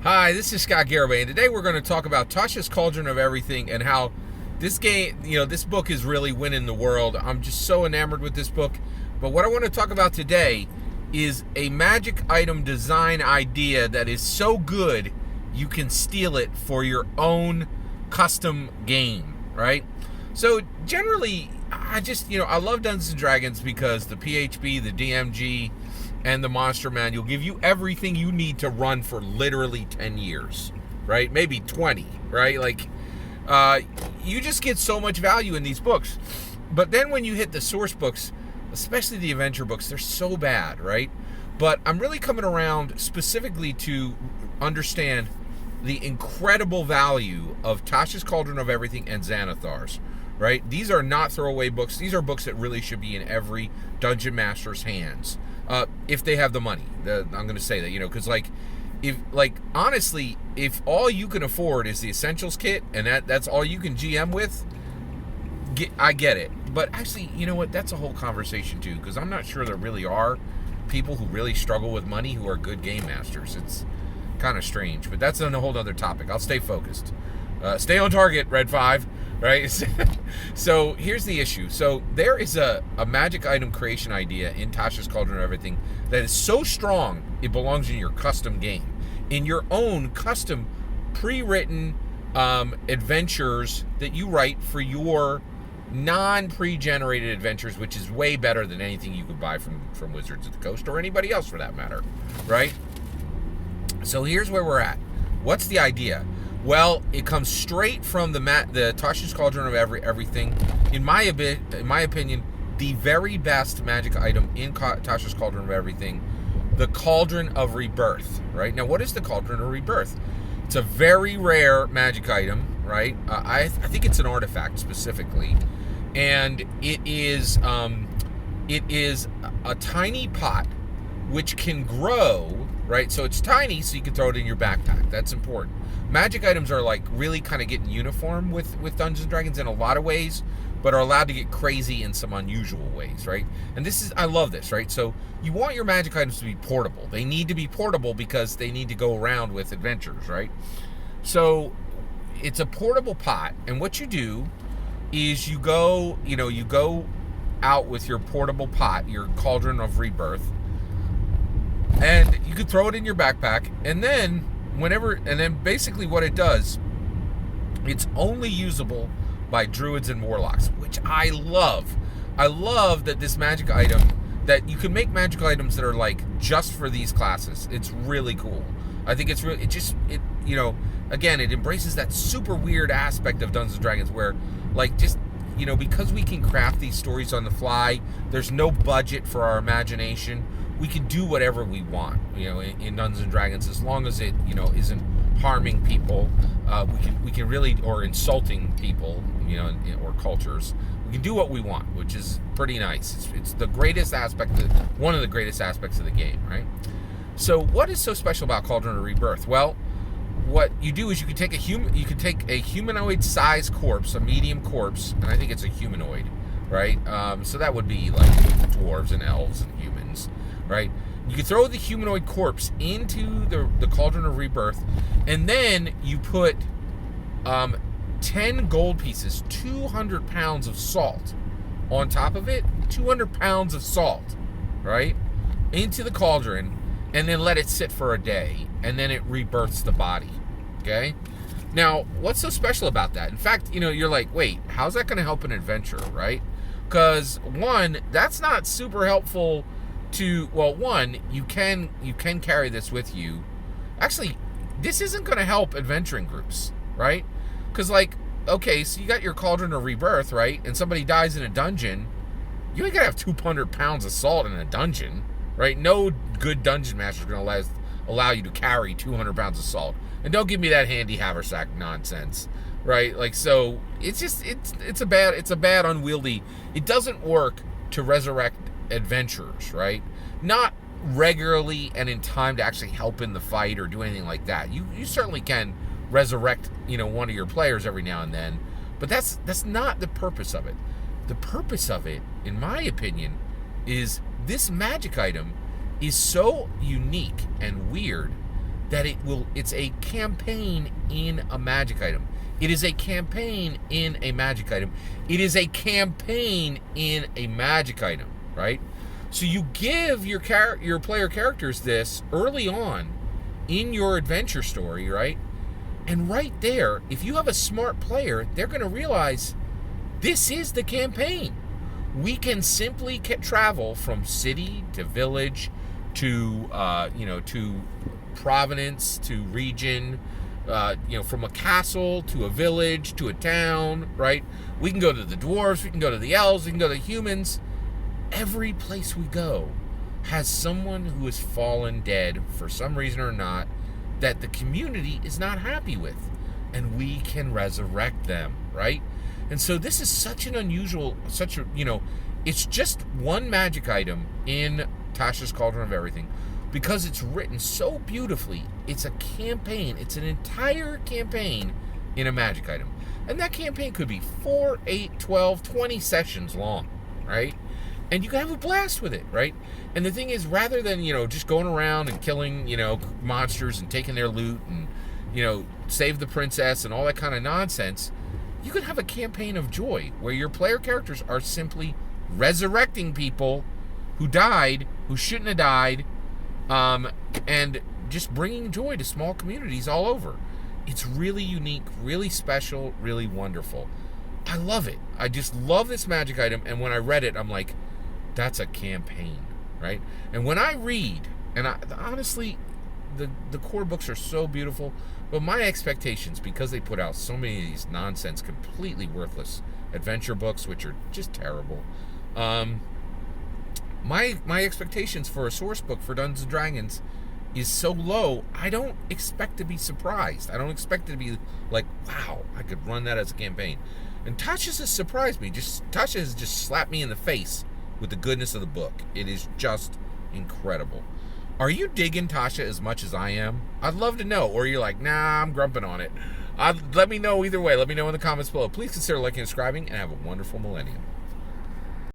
Hi, this is Scott Garibay, and today we're going to talk about Tasha's Cauldron of Everything and how this game, this book is really winning the world. I'm just so enamored with this book. But what I want to talk about today is a magic item design idea that is so good you can steal it for your own custom game, right? So generally, I love Dungeons & Dragons because the PHB, the DMG, and the Monster Manual give you everything you need to run for literally 10 years, right? Maybe 20, right? You just get so much value in these books. But then when you hit the source books, especially the adventure books, they're so bad, right? But I'm really coming around specifically to understand the incredible value of Tasha's Cauldron of Everything and Xanathar's, right? These are not throwaway books. These are books that really should be in every dungeon master's hands. If they have the money. I'm going to say that, because honestly, if all you can afford is the Essentials kit and that's all you can GM with, I get it. But actually, you know what? That's a whole conversation too, because I'm not sure there really are people who really struggle with money who are good game masters. It's kind of strange, but that's a whole other topic. I'll stay focused. Stay on target, Red 5, right? So here's the issue. So there is a magic item creation idea in Tasha's Cauldron of Everything that is so strong it belongs in your custom game, in your own custom pre-written adventures that you write for your non-pre-generated adventures, which is way better than anything you could buy from Wizards of the Coast or anybody else for that matter, right? So here's where we're at. What's the idea? Well, it comes straight from the Tasha's Cauldron of Everything. In my opinion, the very best magic item in Tasha's Cauldron of Everything, the Cauldron of Rebirth. Right now, what is the Cauldron of Rebirth? It's a very rare magic item, right? I think it's an artifact specifically, and it is a tiny pot which can grow. Right, so it's tiny, so you can throw it in your backpack. That's important. Magic items are really kind of getting uniform with Dungeons & Dragons in a lot of ways, but are allowed to get crazy in some unusual ways, right? And I love this, right? So you want your magic items to be portable. They need to be portable because they need to go around with adventures, right? So it's a portable pot, and what you do is you go out with your portable pot, your Cauldron of Rebirth, and you can throw it in your backpack, and then basically what it does, it's only usable by druids and warlocks, which I love. I love that this magic item, that you can make magic items that are just for these classes. It's really cool. I think it's really, again, it embraces that super weird aspect of Dungeons & Dragons where because we can craft these stories on the fly, there's no budget for our imagination. We can do whatever we want, in Dungeons & Dragons, as long as it, isn't harming people. We can really, or insulting people, or cultures. We can do what we want, which is pretty nice. It's the greatest aspect, one of the greatest aspects of the game, right? So what is so special about Cauldron of Rebirth? Well, what you do is you can take a humanoid-sized corpse, a medium corpse, and I think it's a humanoid, right? So that would be dwarves and elves and humans. Right, you can throw the humanoid corpse into the Cauldron of Rebirth, and then you put 10 gold pieces, 200 pounds of salt on top of it, 200 pounds of salt, right, into the cauldron, and then let it sit for a day, and then it rebirths the body. Okay, now what's so special about that? In fact, you're like, wait, how's that going to help an adventure, right? Because one, that's not super helpful. You can carry this with you. Actually, this isn't going to help adventuring groups, right? Because okay, so you got your Cauldron of Rebirth, right? And somebody dies in a dungeon. You ain't gonna have 200 pounds of salt in a dungeon, right? No good dungeon master is gonna allow you to carry 200 pounds of salt. And don't give me that handy haversack nonsense, right? So it's a bad unwieldy. It doesn't work to resurrect adventurers, right? Not regularly and in time to actually help in the fight or do anything like that. You certainly can resurrect one of your players every now and then, but that's not the purpose of it. The purpose of it, in my opinion, is this magic item is so unique and weird that it's a campaign in a magic item. It is a campaign in a magic item. It is a campaign in a magic item, right? So you give your player characters this early on in your adventure story, right? And right there, if you have a smart player, they're going to realize this is the campaign. We can simply travel from city to village to to province to region, from a castle to a village to a town, right? We can go to the dwarves, we can go to the elves, we can go to the humans. Every place we go has someone who has fallen dead for some reason or not that the community is not happy with, and we can resurrect them, right? And so this is such an unusual, it's just one magic item in Tasha's Cauldron of Everything. Because it's written so beautifully, it's a campaign. It's an entire campaign in a magic item. And that campaign could be 4, 8, 12, 20 sessions long, right? And you can have a blast with it, right? And the thing is, rather than, just going around and killing, monsters and taking their loot and, save the princess and all that kind of nonsense, you can have a campaign of joy where your player characters are simply resurrecting people who died, who shouldn't have died, and just bringing joy to small communities all over. It's really unique, really special, really wonderful. I love it. I just love this magic item, and when I read it, I'm like, that's a campaign, right? And when I read, and honestly, the core books are so beautiful, but my expectations, because they put out so many of these nonsense, completely worthless adventure books, which are just terrible, my expectations for a source book for Dungeons & Dragons is so low, I don't expect to be surprised. I don't expect it to be like, wow, I could run that as a campaign. And Tasha has surprised me. Tasha has just slapped me in the face with the goodness of the book. It is just incredible. Are you digging Tasha as much as I am? I'd love to know. Or you're like, nah, I'm grumping on it. Let me know either way. Let me know in the comments below. Please consider liking and subscribing, and have a wonderful millennium.